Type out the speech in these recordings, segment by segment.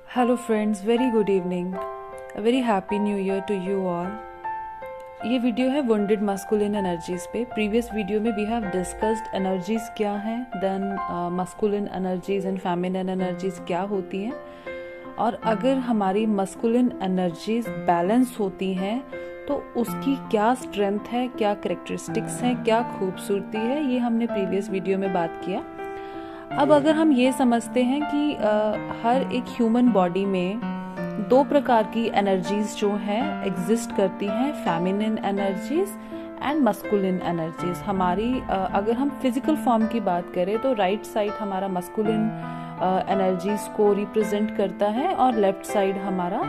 Hello friends, very good evening, very happy new year to you all. ये video है wounded masculine energies पे। Previous video में we have discussed energies क्या हैं, then masculine energies and feminine energies क्या होती हैं, और अगर हमारी मस्कुलिन एनर्जीज बैलेंस होती हैं तो उसकी क्या स्ट्रेंथ है, क्या करेक्टरिस्टिक्स हैं, क्या खूबसूरती है, ये हमने प्रीवियस वीडियो में बात किया। अब अगर हम ये समझते हैं कि हर एक ह्यूमन बॉडी में दो प्रकार की एनर्जीज जो हैं एग्जिस्ट करती हैं, feminine energies and masculine energies. हमारी अगर हम फिजिकल फॉर्म की बात करें तो राइट साइड हमारा मस्कुलिन एनर्जीज को रिप्रेजेंट करता है और लेफ्ट साइड हमारा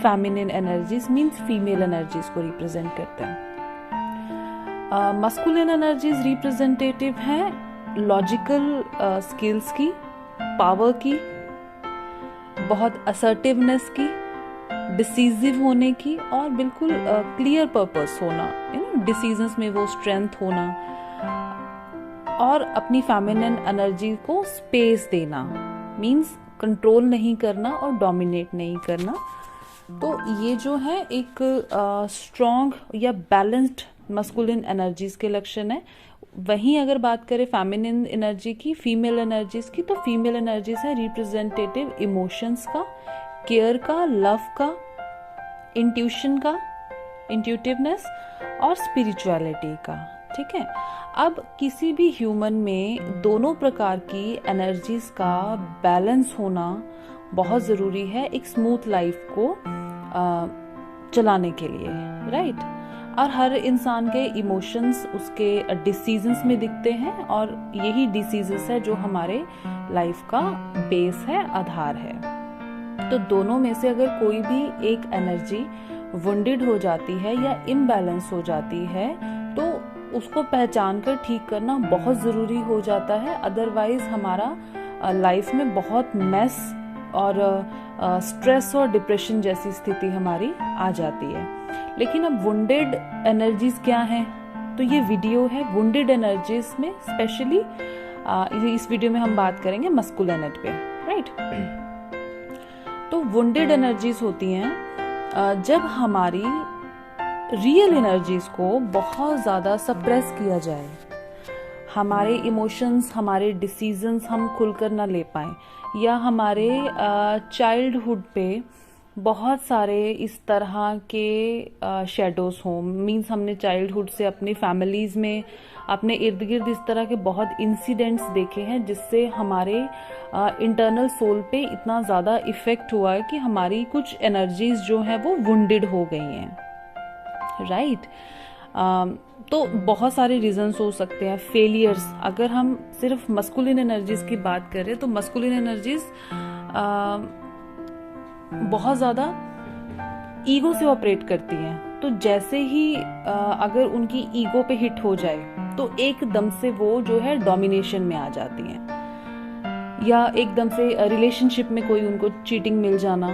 feminine energies means female energies को रिप्रेजेंट करता है। मस्कुलिन एनर्जीज रिप्रेजेंटेटिव हैं लॉजिकल स्किल्स की, पावर की, बहुत असर्टिवनेस की, डिसीजिव होने की, और बिल्कुल क्लियर पर्पस होना, डिसीजंस में वो स्ट्रेंथ होना, और अपनी फेमिनिन एनर्जी को स्पेस देना मींस कंट्रोल नहीं करना और डोमिनेट नहीं करना। तो ये जो है एक स्ट्रॉन्ग या बैलेंस्ड मस्कुलिन एनर्जीज के लक्षण है। वहीं अगर बात करें फेमिनिन एनर्जी की, फीमेल एनर्जीज की, तो फीमेल एनर्जीज है रिप्रेजेंटेटिव इमोशंस का, केयर का, लव का, इंट्यूशन का, इंट्यूटिवनेस और स्पिरिचुअलिटी का। ठीक है, अब किसी भी ह्यूमन में दोनों प्रकार की एनर्जीज का बैलेंस होना बहुत जरूरी है एक स्मूथ लाइफ को चलाने के लिए, राइट। और हर इंसान के इमोशंस उसके डिसीजंस में दिखते हैं, और यही डिसीजेस है जो हमारे लाइफ का बेस है, आधार है। तो दोनों में से अगर कोई भी एक एनर्जी वुंडेड हो जाती है या इम्बैलेंस हो जाती है तो उसको पहचान कर ठीक करना बहुत ज़रूरी हो जाता है। अदरवाइज हमारा लाइफ में बहुत मेस और स्ट्रेस और डिप्रेशन जैसी स्थिति हमारी आ जाती है। लेकिन अब वुंडेड एनर्जीज क्या हैं, तो ये वीडियो है वुंडेड एनर्जीज में स्पेशली इस वीडियो में हम बात करेंगे मस्कुलिन पे, राइट। तो वुंडेड एनर्जीज होती हैं जब हमारी रियल एनर्जीज को बहुत ज्यादा सप्रेस किया जाए, हमारे इमोशंस, हमारे डिसीजंस हम खुलकर ना ले पाए, या हमारे चाइल्डहुड पे बहुत सारे इस तरह के शेडोज हों, मीन्स हमने चाइल्डहुड से अपनी फैमिलीज में अपने इर्द गिर्द इस तरह के बहुत इंसिडेंट्स देखे हैं जिससे हमारे इंटरनल सोल पे इतना ज़्यादा इफेक्ट हुआ है कि हमारी कुछ एनर्जीज जो हैं वो वुंडेड हो गई हैं, राइट। तो बहुत सारे रीजंस हो सकते हैं। फेलियर्स, अगर हम सिर्फ मस्कुलिन एनर्जीज की बात करें तो मस्कुलिन एनर्जीज बहुत ज़्यादा ईगो से ऑपरेट करती हैं। तो जैसे ही अगर उनकी ईगो पे हिट हो जाए तो एकदम से वो जो है डोमिनेशन में आ जाती हैं, या एकदम से रिलेशनशिप में कोई उनको चीटिंग मिल जाना,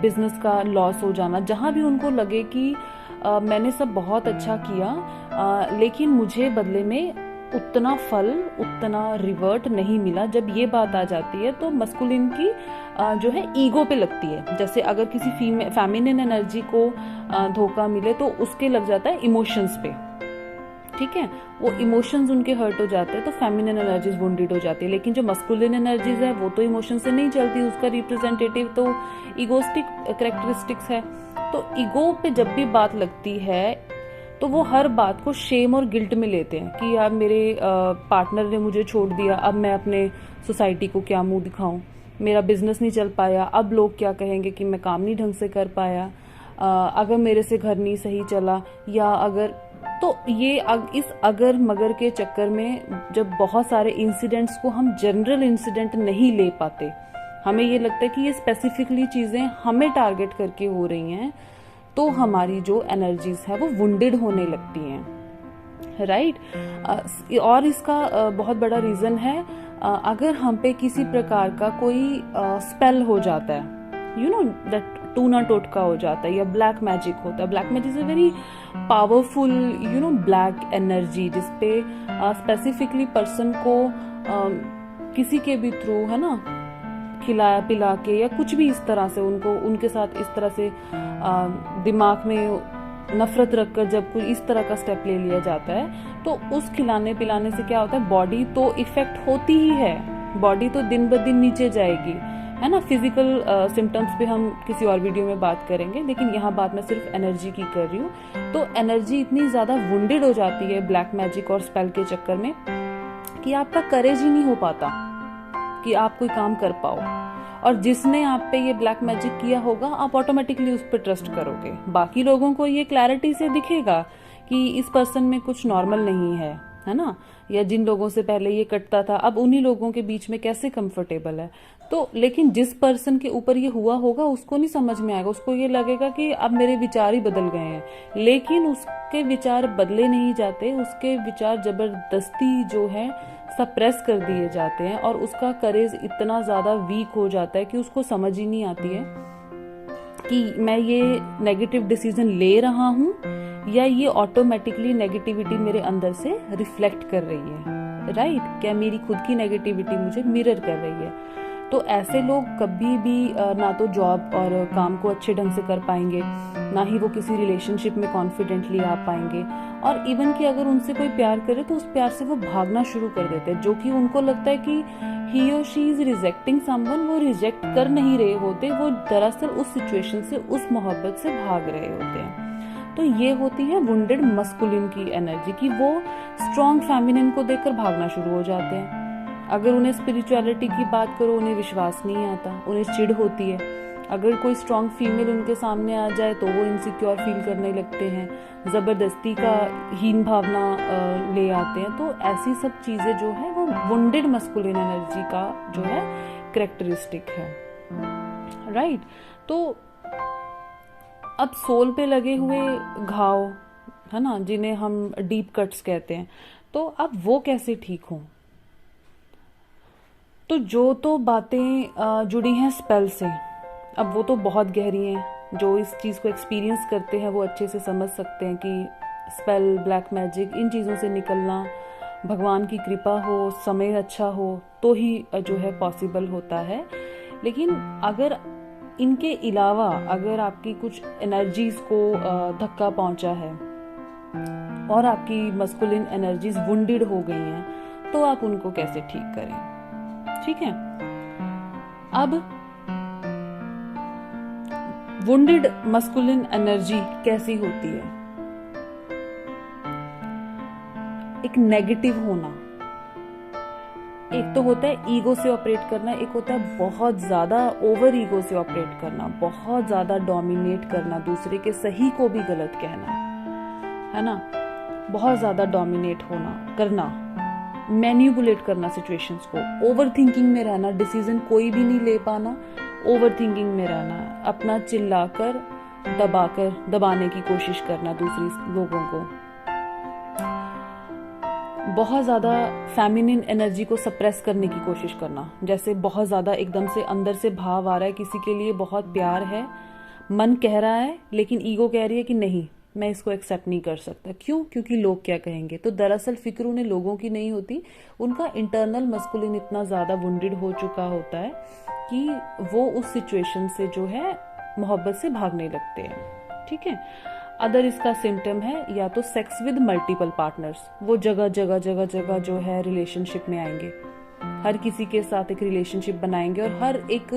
बिजनेस का लॉस हो जाना, जहां भी उनको लगे कि मैंने सब बहुत अच्छा किया लेकिन मुझे बदले में उतना फल, उतना रिवर्ट नहीं मिला। जब ये बात आ जाती है तो मस्कुलिन की जो है ईगो पे लगती है। जैसे अगर किसी फेमिनिन एनर्जी को धोखा मिले तो उसके लग जाता है इमोशंस पे, ठीक है, वो इमोशंस उनके हर्ट हो जाते हैं तो फेमिनिन एनर्जीज वुंडेड हो जाती है। लेकिन जो मस्कुलिन एनर्जीज है वो तो इमोशन से नहीं चलती, उसका रिप्रेजेंटेटिव तो इगोस्टिक करेक्टरिस्टिक्स है। तो ईगो पे जब भी बात लगती है तो वो हर बात को शेम और गिल्ट में लेते हैं कि यार मेरे पार्टनर ने मुझे छोड़ दिया, अब मैं अपने सोसाइटी को क्या मुंह दिखाऊं, मेरा बिजनेस नहीं चल पाया, अब लोग क्या कहेंगे कि मैं काम नहीं ढंग से कर पाया, अगर मेरे से घर नहीं सही चला, या अगर, तो ये इस अगर मगर के चक्कर में जब बहुत सारे इंसिडेंट्स को हम जनरल इंसिडेंट नहीं ले पाते, हमें ये लगता है कि ये स्पेसिफिकली चीजें हमें टारगेट करके हो रही हैं, तो हमारी जो एनर्जीज है वो वुंडेड होने लगती हैं, राइट। और इसका बहुत बड़ा रीजन है अगर हम पे किसी प्रकार का कोई स्पेल हो जाता है, यू नो दैट टूना टोटका हो जाता है, या ब्लैक मैजिक होता है। Black magic is a very powerful black energy जिसपे स्पेसिफिकली पर्सन को किसी के भी थ्रू, है ना, खिलाया पिला के या कुछ भी इस तरह से उनको उनके साथ इस तरह से दिमाग में नफरत रखकर जब कोई इस तरह का स्टेप ले लिया जाता है तो उस खिलाने पिलाने से क्या होता है, बॉडी तो इफेक्ट होती ही है, बॉडी तो दिन ब दिन नीचे जाएगी, है ना। फिजिकल सिम्टम्स पे हम किसी और वीडियो में बात करेंगे, लेकिन यहाँ बात मैं सिर्फ एनर्जी की कर रही हूँ। तो एनर्जी इतनी ज्यादा वुंडेड हो जाती है ब्लैक मैजिक और स्पेल के चक्कर में कि आपका करेज ही नहीं हो पाता कि आप कोई काम कर पाओ, और जिसने आप पे ये ब्लैक मैजिक किया होगा आप ऑटोमेटिकली उस पर ट्रस्ट करोगे। बाकी लोगों को ये क्लैरिटी से दिखेगा कि इस पर्सन में कुछ नॉर्मल नहीं है ना, या जिन लोगों से पहले ये कटता था अब उन्हीं लोगों के बीच में कैसे कंफर्टेबल है। तो लेकिन जिस पर्सन के ऊपर ये हुआ होगा उसको नहीं समझ में आएगा, उसको ये लगेगा कि अब मेरे विचार ही बदल गए हैं, लेकिन उसके विचार बदले नहीं जाते, उसके विचार जबरदस्ती जो है सप्रेस कर दिए जाते हैं और उसका करेज इतना ज्यादा वीक हो जाता है कि उसको समझ ही नहीं आती है कि मैं ये नेगेटिव डिसीजन ले रहा हूं या ये ऑटोमेटिकली नेगेटिविटी मेरे अंदर से रिफ्लेक्ट कर रही है, राइट, क्या मेरी खुद की नेगेटिविटी मुझे मिरर कर रही है। तो ऐसे लोग कभी भी ना तो जॉब और काम को अच्छे ढंग से कर पाएंगे, ना ही वो किसी रिलेशनशिप में कॉन्फिडेंटली आ पाएंगे, और इवन कि अगर उनसे कोई प्यार करे तो उस प्यार से वो भागना शुरू कर देते हैं, जो कि उनको लगता है कि ही और शी इज रिजेक्टिंग समवन, वो रिजेक्ट कर नहीं रहे होते, वो दरअसल उस सिचुएशन से उस मोहब्बत से भाग रहे होते हैं। तो ये होती है वुंडेड मस्कुलिन की एनर्जी की वो स्ट्रॉन्ग फेमिनिन को देखकर भागना शुरू हो जाते हैं। अगर उन्हें स्पिरिचुअलिटी की बात करो उन्हें विश्वास नहीं आता, उन्हें चिढ़ होती है। अगर कोई स्ट्रॉन्ग फीमेल उनके सामने आ जाए तो वो इनसिक्योर फील करने लगते हैं, जबरदस्ती का हीन भावना ले आते हैं। तो ऐसी सब चीजें जो है वो वुंडेड मस्कुलिन एनर्जी का जो है कैरेक्टरिस्टिक है, राइट। तो अब सोल पे लगे हुए घाव है ना, जिन्हें हम डीप कट्स कहते हैं, तो अब वो कैसे ठीक हों। तो जो तो बातें जुड़ी हैं स्पेल से, अब वो तो बहुत गहरी हैं, जो इस चीज को एक्सपीरियंस करते हैं वो अच्छे से समझ सकते हैं कि स्पेल, ब्लैक मैजिक, इन चीजों से निकलना भगवान की कृपा हो, समय अच्छा हो तो ही जो है पॉसिबल होता है। लेकिन अगर इनके अलावा अगर आपकी कुछ एनर्जीज को धक्का पहुंचा है और आपकी मस्कुलिन एनर्जीज वुंडेड हो गई हैं तो आप उनको कैसे ठीक करें, ठीक है। अब वुंडेड मस्कुलिन एनर्जी कैसी होती है। एक नेगेटिव होना, एक तो होता है ईगो से ऑपरेट करना, एक होता है बहुत ज्यादा ओवर ईगो से ऑपरेट करना, बहुत ज्यादा डोमिनेट करना, दूसरे के सही को भी गलत कहना, है ना, बहुत ज्यादा डोमिनेट होना करना, मैनिपुलेट करना सिचुएशंस को, ओवर थिंकिंग में रहना, डिसीजन कोई भी नहीं ले पाना, ओवर थिंकिंग में रहना, अपना चिल्लाकर दबाने की कोशिश करना दूसरी लोगों को, बहुत ज्यादा फेमिनिन एनर्जी को सप्रेस करने की कोशिश करना, जैसे बहुत ज्यादा एकदम से अंदर से भाव आ रहा है, किसी के लिए बहुत प्यार है, मन कह रहा है लेकिन ईगो कह रही है कि नहीं मैं इसको एक्सेप्ट नहीं कर सकता, क्यों, क्योंकि लोग क्या कहेंगे। तो दरअसल फिक्र उन्हें लोगों की नहीं होती, उनका इंटरनल मस्कुलिन इतना ज्यादा वुंडेड हो चुका होता है कि वो उस सिचुएशन से जो है मोहब्बत से भागने लगते हैं, ठीक है। अदर इसका सिम्टम है या तो सेक्स विद मल्टीपल पार्टनर्स, वो जगह जगह जो है रिलेशनशिप में आएंगे, हर किसी के साथ एक रिलेशनशिप बनाएंगे और हर एक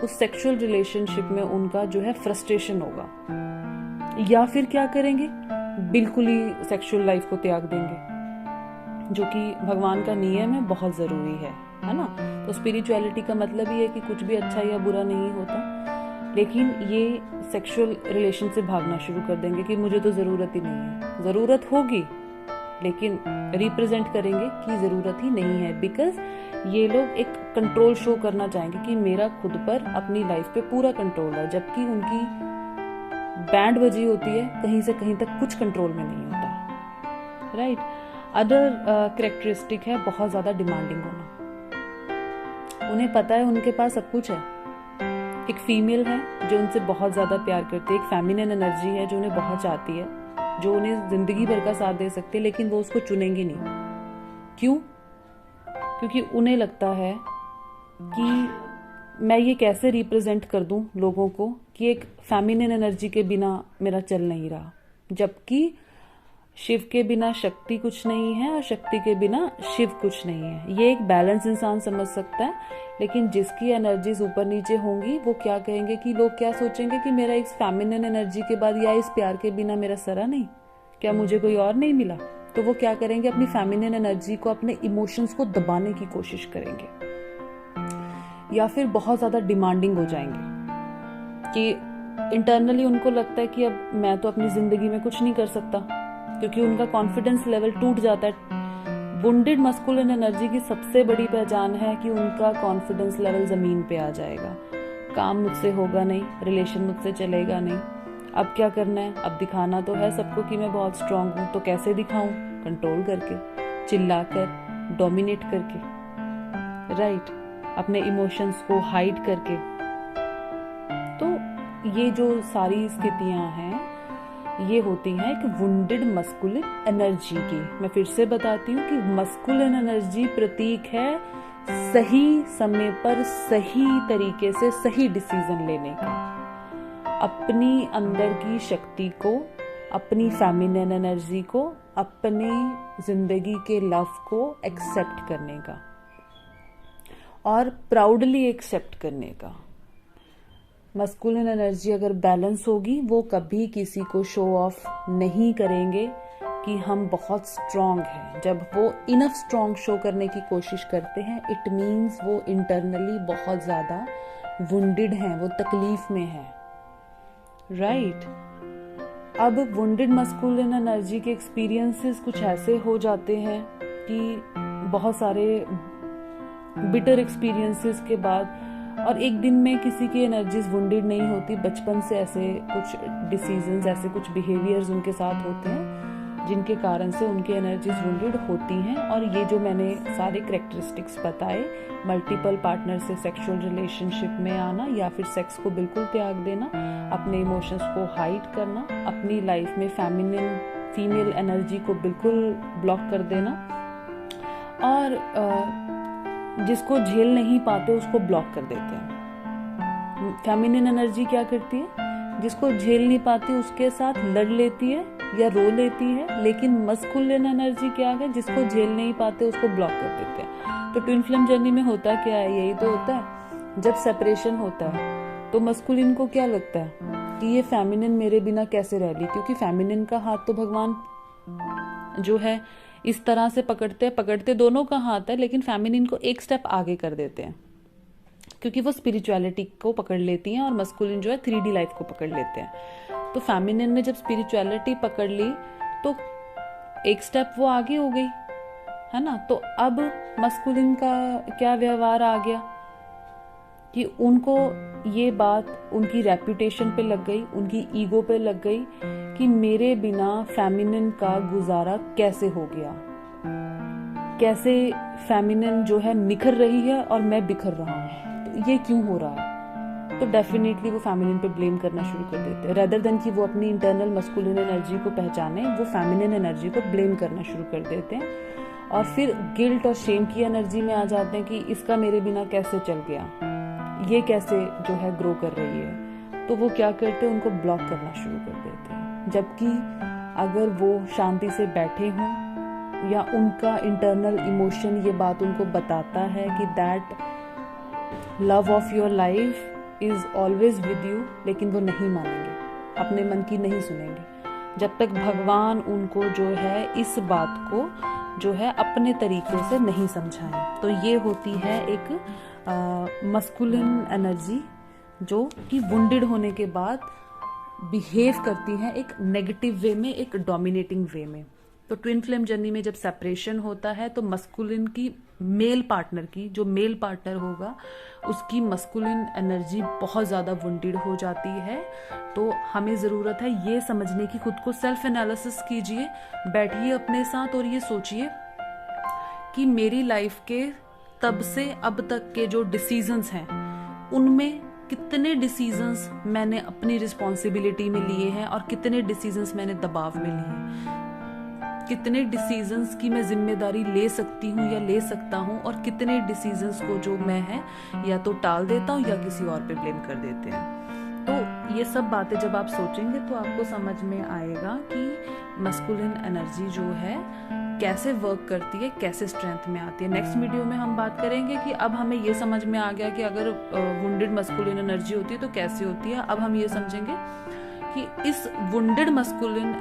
उस सेक्सुअल रिलेशनशिप में उनका जो है फ्रस्ट्रेशन होगा, या फिर क्या करेंगे, बिल्कुल ही सेक्सुअल लाइफ को त्याग देंगे, जो कि भगवान का नियम है, बहुत जरूरी है ना। तो स्पिरिचुअलिटी का मतलब ही है कि कुछ भी अच्छा या बुरा नहीं होता, लेकिन ये सेक्सुअल रिलेशन से भागना शुरू कर देंगे कि मुझे तो जरूरत ही नहीं है, जरूरत होगी लेकिन रिप्रेजेंट करेंगे कि जरूरत ही नहीं है, बिकॉज ये लोग एक कंट्रोल शो करना चाहेंगे कि मेरा खुद पर अपनी लाइफ पे पूरा कंट्रोल है, जबकि उनकी बैंड बजी होती है, कहीं से कहीं तक कुछ कंट्रोल में नहीं होता, राइट। अदर कैरेक्टरिस्टिक है बहुत ज्यादा डिमांडिंग होना, उन्हें पता है उनके पास सब कुछ है। एक फीमेल है जो उनसे बहुत ज्यादा प्यार करती है, एक फेमिनिन एनर्जी है जो उन्हें बहुत चाहती है, जो उन्हें जिंदगी भर का साथ दे सकती है, लेकिन वो उसको चुनेंगे नहीं, क्यों, क्योंकि उन्हें लगता है कि मैं ये कैसे रिप्रेजेंट कर दूं लोगों को कि एक फेमिनिन एनर्जी के बिना मेरा चल नहीं रहा, जबकि शिव के बिना शक्ति कुछ नहीं है और शक्ति के बिना शिव कुछ नहीं है। ये एक बैलेंस इंसान समझ सकता है, लेकिन जिसकी एनर्जीज ऊपर नीचे होंगी वो क्या कहेंगे कि लोग क्या सोचेंगे कि मेरा इस फेमिनिन एनर्जी के बाद या इस प्यार के बिना मेरा सरा नहीं, क्या मुझे कोई और नहीं मिला? तो वो क्या करेंगे, अपनी फेमिनिन एनर्जी को, अपने इमोशंस को दबाने की कोशिश करेंगे, या फिर बहुत ज्यादा डिमांडिंग हो जाएंगे कि इंटरनली उनको लगता है कि अब मैं तो अपनी जिंदगी में कुछ नहीं कर सकता, क्योंकि उनका कॉन्फिडेंस लेवल टूट जाता है। वुंडेड मस्कुलिन एनर्जी की सबसे बड़ी पहचान है कि उनका कॉन्फिडेंस लेवल जमीन पे आ जाएगा। काम मुझसे होगा नहीं, रिलेशन मुझसे चलेगा नहीं, अब क्या करना है, अब दिखाना तो है सबको कि मैं बहुत स्ट्रांग हूं, तो कैसे दिखाऊं? कंट्रोल करके, चिल्लाकर, डोमिनेट करके, राइट, अपने इमोशंस को हाइड करके। तो ये जो सारी स्थितियां हैं ये होती है एक वुंडेड मस्कुलिन एनर्जी की। मैं फिर से बताती हूँ कि मस्कुलिन एनर्जी प्रतीक है सही समय पर सही तरीके से सही डिसीजन लेने का, अपनी अंदर की शक्ति को, अपनी फेमिनिन एनर्जी को, अपनी जिंदगी के लव को एक्सेप्ट करने का और प्राउडली एक्सेप्ट करने का। मस्कुलिन एनर्जी अगर बैलेंस होगी, वो कभी किसी को शो ऑफ नहीं करेंगे कि हम बहुत स्ट्रांग हैं। जब वो इनफ स्ट्रांग शो करने की कोशिश करते हैं, इट मीन्स वो इंटरनली बहुत ज्यादा वुंडेड हैं, वो तकलीफ में हैं, राइट। अब वुंडेड मस्कुलिन एनर्जी के एक्सपीरियंसेस कुछ ऐसे हो जाते हैं कि बहुत सारे बिटर एक्सपीरियंसेस के बाद, और एक दिन में किसी की एनर्जीज वुंडेड नहीं होती। बचपन से ऐसे कुछ डिसीजंस, ऐसे कुछ बिहेवियर्स उनके साथ होते हैं जिनके कारण से उनकी एनर्जीज वुंडेड होती हैं। और ये जो मैंने सारे कैरेक्टरिस्टिक्स बताए, मल्टीपल पार्टनर से सेक्सुअल रिलेशनशिप में आना, या फिर सेक्स को बिल्कुल त्याग देना, अपने इमोशंस को हाइड करना, अपनी लाइफ में फेमिनिन फीमेल एनर्जी को बिल्कुल ब्लॉक कर देना, और जिसको झेल नहीं पाते उसको ब्लॉक कर देते हैं। फेमिनिन एनर्जी क्या करती है, जिसको झेल नहीं पाती उसके साथ लड़ लेती है या रो लेती है। लेकिन मस्कुलिन एनर्जी क्या है, जिसको झेल नहीं पाते उसको ब्लॉक कर देते हैं। तो ट्विन फ्लेम जर्नी में होता क्या है, यही तो होता है। जब सेपरेशन होता है तो मस्कुलिन को क्या लगता है कि ये फेमिनिन मेरे बिना कैसे रह ली, क्योंकि फेमिनिन का हाथ तो भगवान जो है इस तरह से पकड़ते दोनों का हाथ है, लेकिन फेमिनिन को एक स्टेप आगे कर देते हैं, क्योंकि वो स्पिरिचुअलिटी को पकड़ लेती हैं और मस्कुलिन जो है 3D लाइफ को पकड़ लेते हैं। तो फेमिनिन ने जब स्पिरिचुअलिटी पकड़ ली तो एक स्टेप वो आगे हो गई, है ना। तो अब मस्कुलिन का क्या व्यवहार आ गया कि उनको ये बात उनकी रेपुटेशन पे लग गई, उनकी ईगो पे लग गई कि मेरे बिना फेमिनिन का गुजारा कैसे हो गया, कैसे फेमिनिन जो है निखर रही है और मैं बिखर रहा हूँ, तो ये क्यों हो रहा है। तो डेफिनेटली वो फेमिनिन पे ब्लेम करना शुरू कर देते हैं, रेदर देन कि वो अपनी इंटरनल मस्कुलिन एनर्जी को पहचाने, वो फेमिनिन एनर्जी को ब्लेम करना शुरू कर देते हैं, और फिर गिल्ट और शेम की एनर्जी में आ जाते हैं कि इसका मेरे बिना कैसे चल गया, ये कैसे जो है ग्रो कर रही है। तो वो क्या करते हैं, उनको ब्लॉक करना शुरू कर देते हैं। जबकि अगर वो शांति से बैठे हों, या उनका इंटरनल इमोशन ये बात उनको बताता है कि that love of your life is always with you, लेकिन वो नहीं मानेंगे, अपने मन की नहीं सुनेंगे जब तक भगवान उनको जो है इस बात को जो है अपने तरीके से नहीं समझाएं। तो ये होती है एक मस्कुलिन एनर्जी जो कि वुंडेड होने के बाद बिहेव करती है एक नेगेटिव वे में, एक डोमिनेटिंग वे में। तो ट्विन फ्लेम जर्नी में जब सेपरेशन होता है तो मस्कुलिन की मेल पार्टनर की, जो मेल पार्टनर होगा उसकी मस्कुलिन एनर्जी बहुत ज्यादा वुंडेड हो जाती है। तो हमें जरूरत है ये समझने की, खुद को सेल्फ एनालिसिस कीजिए, बैठिए अपने साथ और ये सोचिए कि मेरी लाइफ के तब से अब तक के जो डिसीजंस हैं उनमें कितने डिसीजंस मैंने अपनी रिस्पॉन्सिबिलिटी में लिए हैं और कितने डिसीजंस मैंने दबाव में लिए हैं। कितने डिसीजंस की मैं जिम्मेदारी ले सकती हूँ या ले सकता हूँ, और कितने डिसीजंस को जो मैं है या तो टाल देता हूँ या किसी और पे ब्लेम कर देते हैं। तो ये सब बातें जब आप सोचेंगे तो आपको समझ में आएगा कि मस्कुलिन एनर्जी जो है कैसे वर्क करती है, कैसे स्ट्रेंथ में आती है। नेक्स्ट वीडियो में हम बात करेंगे कि अब हमें ये समझ में आ गया कि अगर वुंडेड मस्कुलिन एनर्जी होती है तो कैसे होती है। अब हम ये समझेंगे कि इस वुंडेड मस्कुलिन